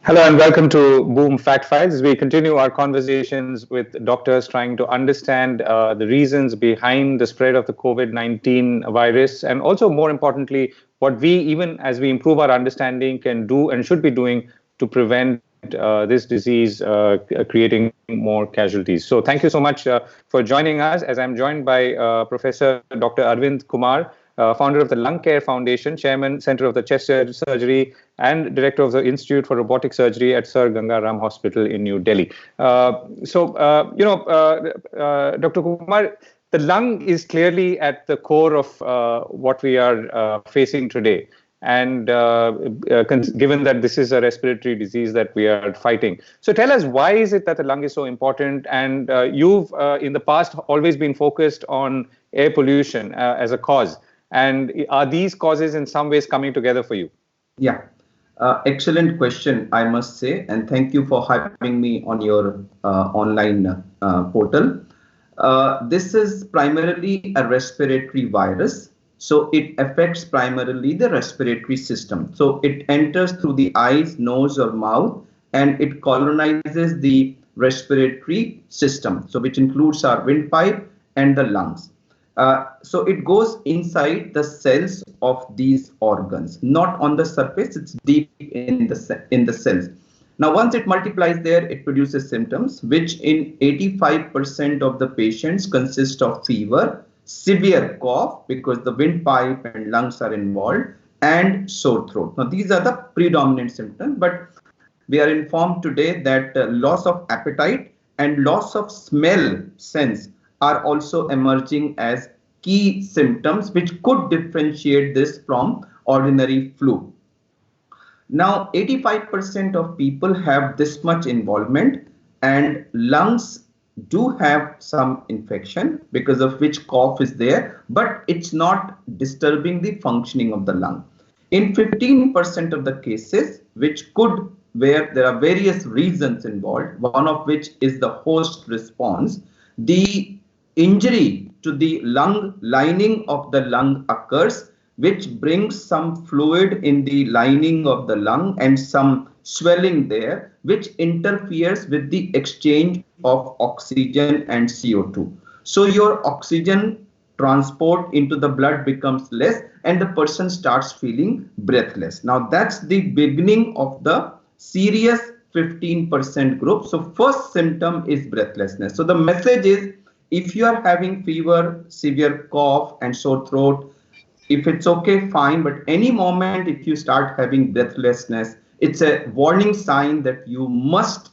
Hello and welcome to Boom Fact Files. We continue our conversations with doctors trying to understand the reasons behind the spread of the COVID-19 virus, and also more importantly, what we, even as we improve our understanding, can do and should be doing to prevent this disease creating more casualties. So thank you so much for joining us, as I'm joined by Professor Dr. Arvind Kumar, founder of the Lung Care Foundation, chairman, Center of the Chest Surgery, and director of the Institute for Robotic Surgery at Sir Ganga Ram Hospital in New Delhi. Dr. Kumar, the lung is clearly at the core of what we are facing today. And given that this is a respiratory disease that we are fighting. So tell us, why is it that the lung is so important? And you've, in the past, always been focused on air pollution as a cause. And are these causes in some ways coming together for you? Yeah, excellent question, I must say. And thank you for having me on your online portal. This is primarily a respiratory virus. So it affects primarily the respiratory system. So it enters through the eyes, nose, or mouth, and it colonizes the respiratory system, so which includes our windpipe and the lungs. So it goes inside the cells of these organs, not on the surface. It's deep in the cells. Now, once it multiplies there, it produces symptoms, which in 85% of the patients consist of fever, severe cough, because the windpipe and lungs are involved, and sore throat. Now, these are the predominant symptoms, but we are informed today that loss of appetite and loss of smell sense are also emerging as key symptoms, which could differentiate this from ordinary flu. Now, 85% of people have this much involvement, and lungs do have some infection, because of which cough is there, but it's not disturbing the functioning of the lung. In 15% of the cases, where there are various reasons involved, one of which is the host response, the injury to the lung lining of the lung occurs, which brings some fluid in the lining of the lung and some swelling there, which interferes with the exchange of oxygen and CO2. So your oxygen transport into the blood becomes less, and the person starts feeling breathless. Now that's the beginning of the serious 15% group. So first symptom is breathlessness. So the message is, if you are having fever, severe cough, and sore throat, if it's okay, fine. But any moment if you start having breathlessness, it's a warning sign that you must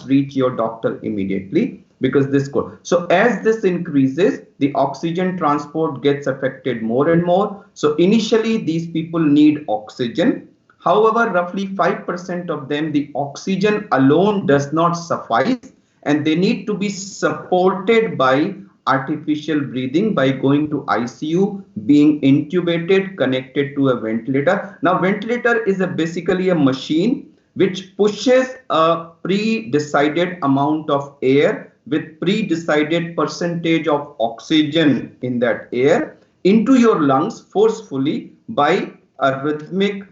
reach your doctor immediately, because this could. So as this increases, the oxygen transport gets affected more and more. So initially these people need oxygen. However, roughly 5% of them, the oxygen alone does not suffice, and they need to be supported by artificial breathing by going to ICU, being intubated, connected to a ventilator. Now, ventilator is basically a machine which pushes a pre-decided amount of air with pre-decided percentage of oxygen in that air into your lungs forcefully by a rhythmic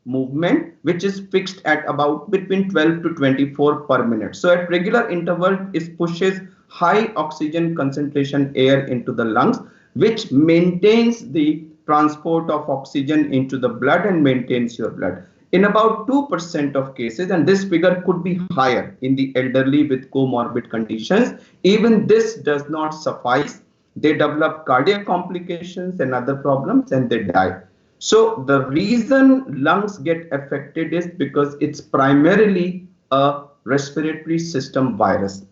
movement, which is fixed at about between 12 to 24 per minute. So at regular interval, it pushes high oxygen concentration air into the lungs, which maintains the transport of oxygen into the blood and maintains your blood. In about 2% of cases, and this figure could be higher in the elderly with comorbid conditions, even this does not suffice. They develop cardiac complications and other problems, and they die. So the reason lungs get affected is because it's primarily a respiratory system virus.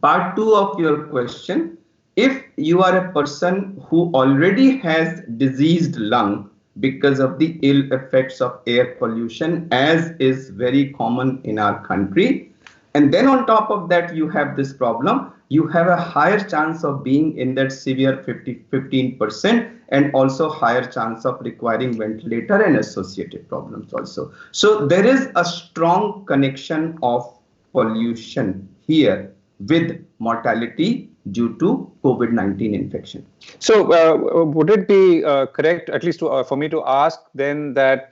Part 2 of your question, if you are a person who already has diseased lung because of the ill effects of air pollution, as is very common in our country, and then on top of that you have this problem, you have a higher chance of being in that severe 15%, and also higher chance of requiring ventilator and associated problems also. So there is a strong connection of pollution here with mortality due to COVID-19 infection. So would it be correct, at least for me to ask then, that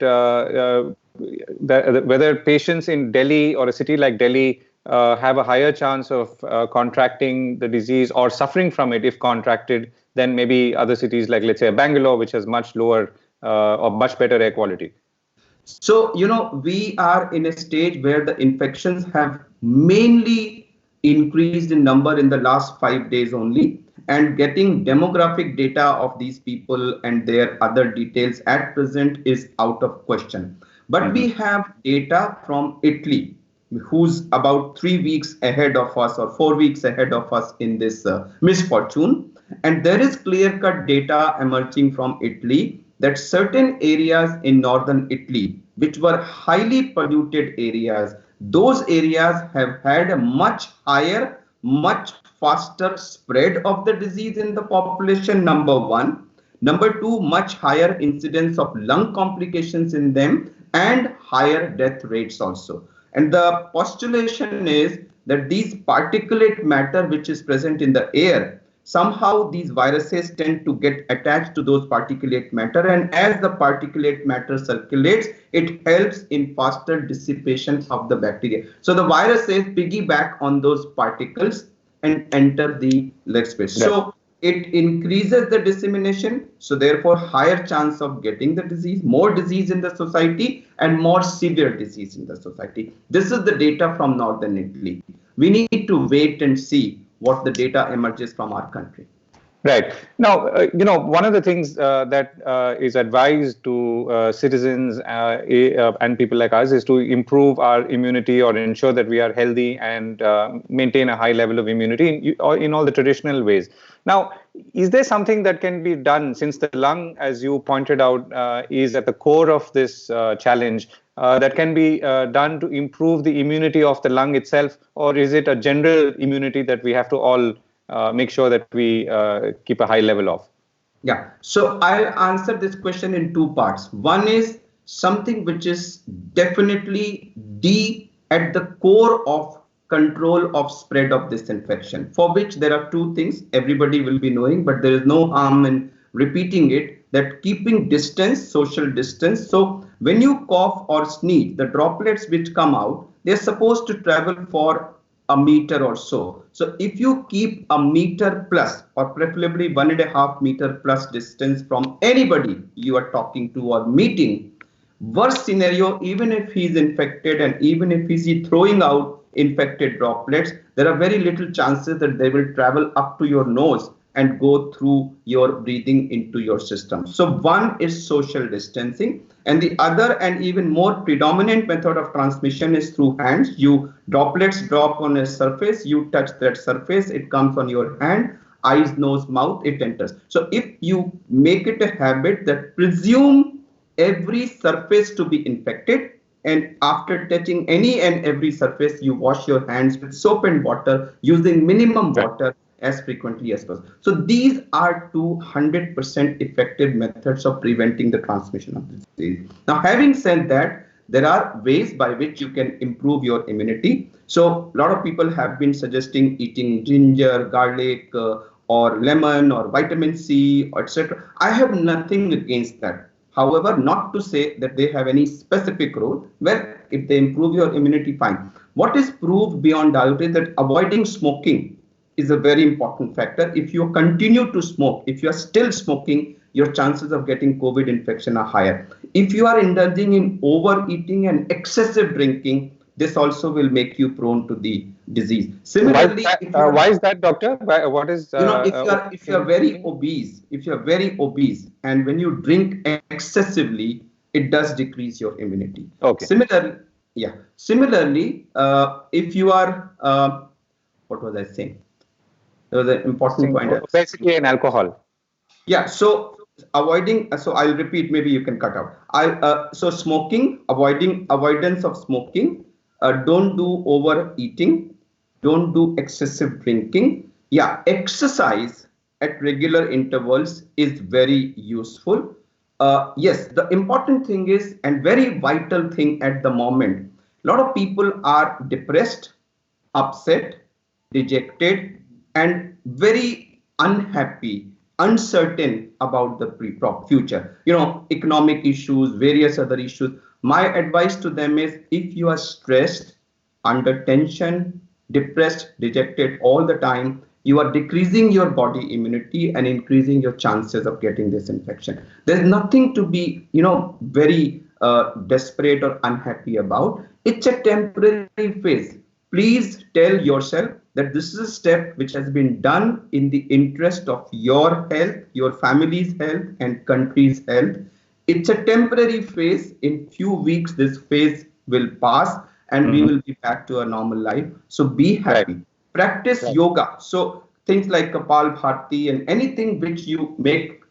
whether patients in Delhi or a city like Delhi have a higher chance of contracting the disease or suffering from it if contracted than maybe other cities like, let's say, Bangalore, which has much lower or much better air quality? So, we are in a stage where the infections have mainly increased in number in the last 5 days only, and getting demographic data of these people and their other details at present is out of question. But we have data from Italy, who's about 3 weeks ahead of us or 4 weeks ahead of us in this misfortune. And there is clear-cut data emerging from Italy that certain areas in northern Italy, which were highly polluted areas, those areas have had a much higher, much faster spread of the disease in the population, number one. Number two, much higher incidence of lung complications in them and higher death rates also. And the postulation is that these particulate matter which is present in the air, somehow these viruses tend to get attached to those particulate matter, and as the particulate matter circulates, it helps in faster dissipation of the bacteria. So the viruses piggyback on those particles and enter the leg space. Yeah. So it increases the dissemination, so therefore higher chance of getting the disease, more disease in the society, and more severe disease in the society. This is the data from northern Italy. We need to wait and see what the data emerges from our country. Right. Now, one of the things that is advised to citizens and people like us is to improve our immunity or ensure that we are healthy and maintain a high level of immunity in all the traditional ways. Now, is there something that can be done, since the lung, as you pointed out, is at the core of this challenge, that can be done to improve the immunity of the lung itself, or is it a general immunity that we have to all make sure that we keep a high level of? Yeah, so I'll answer this question in two parts. One is something which is definitely at the core of control of spread of this infection, for which there are two things everybody will be knowing, but there is no harm in repeating it, that keeping distance, social distance. So when you cough or sneeze, the droplets which come out, they're supposed to travel for a meter or so. So if you keep a meter plus, or preferably 1.5 meter plus distance from anybody you are talking to or meeting, worst scenario, even if he's infected and even if he's throwing out infected droplets, there are very little chances that they will travel up to your nose and go through your breathing into your system. So one is social distancing, and the other and even more predominant method of transmission is through hands. Droplets drop on a surface, you touch that surface, it comes on your hand, eyes, nose, mouth, it enters. So if you make it a habit that presume every surface to be infected, and after touching any and every surface, you wash your hands with soap and water, using minimum water as frequently as possible. So these are 200% effective methods of preventing the transmission of the disease. Now, having said that, there are ways by which you can improve your immunity. So a lot of people have been suggesting eating ginger, garlic, or lemon, or vitamin C, etc. I have nothing against that. However, not to say that they have any specific role. Well, if they improve your immunity, fine. What is proved beyond doubt is that avoiding smoking is a very important factor. If you continue to smoke, if you are still smoking, your chances of getting COVID infection are higher. If you are indulging in overeating and excessive drinking, this also will make you prone to the disease. Similarly, why is that, doctor? What is if you are very obese, and when you drink excessively, it does decrease your immunity. Okay. Similarly, if you are what was I saying? There was an important point. Basically, an alcohol. Yeah. So avoiding. So I'll repeat. Maybe you can cut out. So smoking, avoidance of smoking. Don't do overeating. Don't do excessive drinking. Yeah. Exercise at regular intervals is very useful. Yes. The important thing is, and very vital thing at the moment, a lot of people are depressed, upset, dejected, and very unhappy, uncertain about the future. Economic issues, various other issues. My advice to them is, if you are stressed, under tension, depressed, dejected all the time, you are decreasing your body immunity and increasing your chances of getting this infection. There's nothing to be, very desperate or unhappy about. It's a temporary phase. Please tell yourself that this is a step which has been done in the interest of your health, your family's health, and country's health. It's a temporary phase. In few weeks, this phase will pass and we will be back to a normal life. So be happy. Right. Practice yoga. So things like Kapalbhati and anything which you make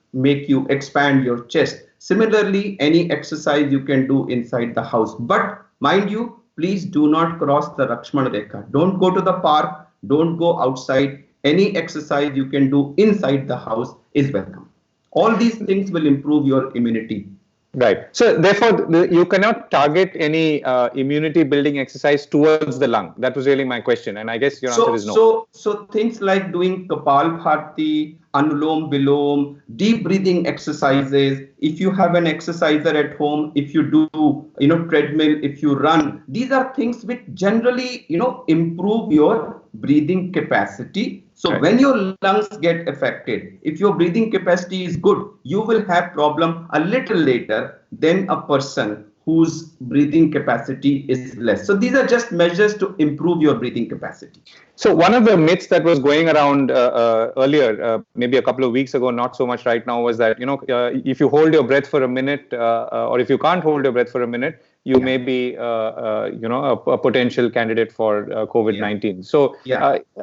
you expand your chest. Similarly, any exercise you can do inside the house. But mind you, please do not cross the Lakshman Rekha. Don't go to the park. Don't go outside. Any exercise you can do inside the house is welcome. All these things will improve your immunity. Right. So therefore, you cannot target any immunity building exercise towards the lung. That was really my question. And I guess your answer is no. So things like doing Kapalbhati, Anulom Vilom, deep breathing exercises. If you have an exerciser at home, if you do, treadmill, if you run, these are things which generally, improve your breathing capacity. So when your lungs get affected, if your breathing capacity is good, you will have problem a little later than a person whose breathing capacity is less. So these are just measures to improve your breathing capacity. So one of the myths that was going around earlier, maybe a couple of weeks ago, not so much right now, was that, if you hold your breath for a minute or if you can't hold your breath for a minute, you may be, a potential candidate for COVID-19. So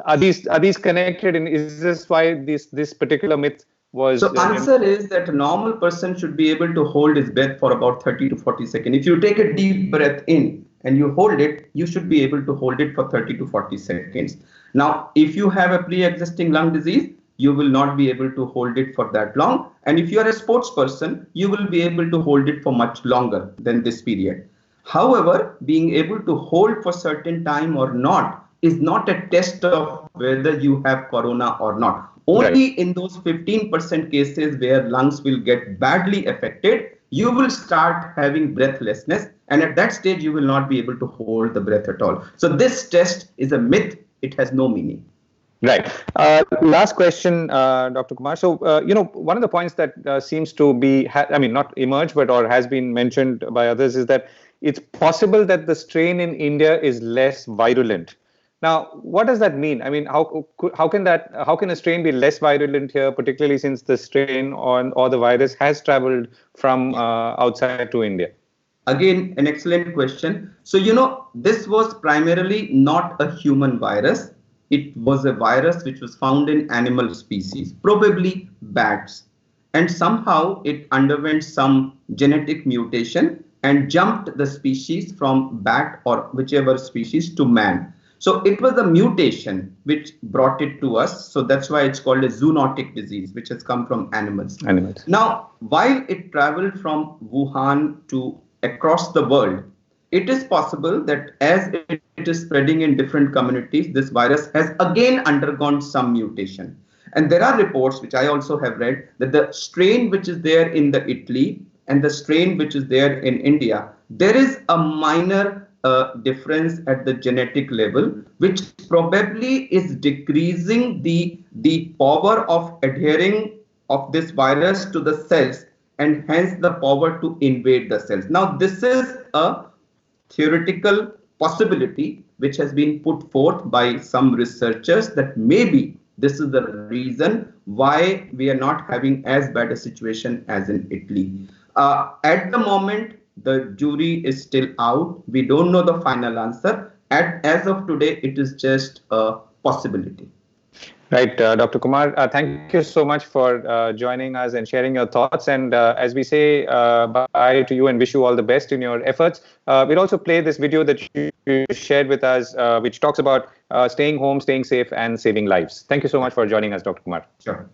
are these connected? And is this why this particular myth was? So answer is that a normal person should be able to hold his breath for about 30 to 40 seconds. If you take a deep breath in and you hold it, you should be able to hold it for 30 to 40 seconds. Now, if you have a pre-existing lung disease, you will not be able to hold it for that long. And if you are a sports person, you will be able to hold it for much longer than this period. However, being able to hold for certain time or not is not a test of whether you have corona or not. Only in those 15% cases where lungs will get badly affected, you will start having breathlessness. And at that stage, you will not be able to hold the breath at all. So this test is a myth. It has no meaning. Right. Last question, Dr. Kumar. So, one of the points that seems to be, not emerged, but or has been mentioned by others is that it's possible that the strain in India is less virulent. Now, what does that mean? I mean, how can a strain be less virulent here, particularly since the strain or the virus has traveled from outside to India? Again, an excellent question. So, this was primarily not a human virus. It was a virus which was found in animal species, probably bats. And somehow it underwent some genetic mutation and jumped the species from bat or whichever species to man. So it was a mutation which brought it to us. So that's why it's called a zoonotic disease, which has come from animals. Now, while it traveled from Wuhan to across the world, it is possible that as it is spreading in different communities, this virus has again undergone some mutation. And there are reports, which I also have read, that the strain which is there in the Italy and the strain which is there in India, there is a minor difference at the genetic level, which probably is decreasing the power of adhering of this virus to the cells and hence the power to invade the cells. Now, this is a theoretical possibility which has been put forth by some researchers that maybe this is the reason why we are not having as bad a situation as in Italy. At the moment, the jury is still out. We don't know the final answer. As of today, it is just a possibility. Right, Dr. Kumar, thank you so much for joining us and sharing your thoughts. And as we say bye to you and wish you all the best in your efforts, we'll also play this video that you shared with us, which talks about staying home, staying safe, and saving lives. Thank you so much for joining us, Dr. Kumar. Sure.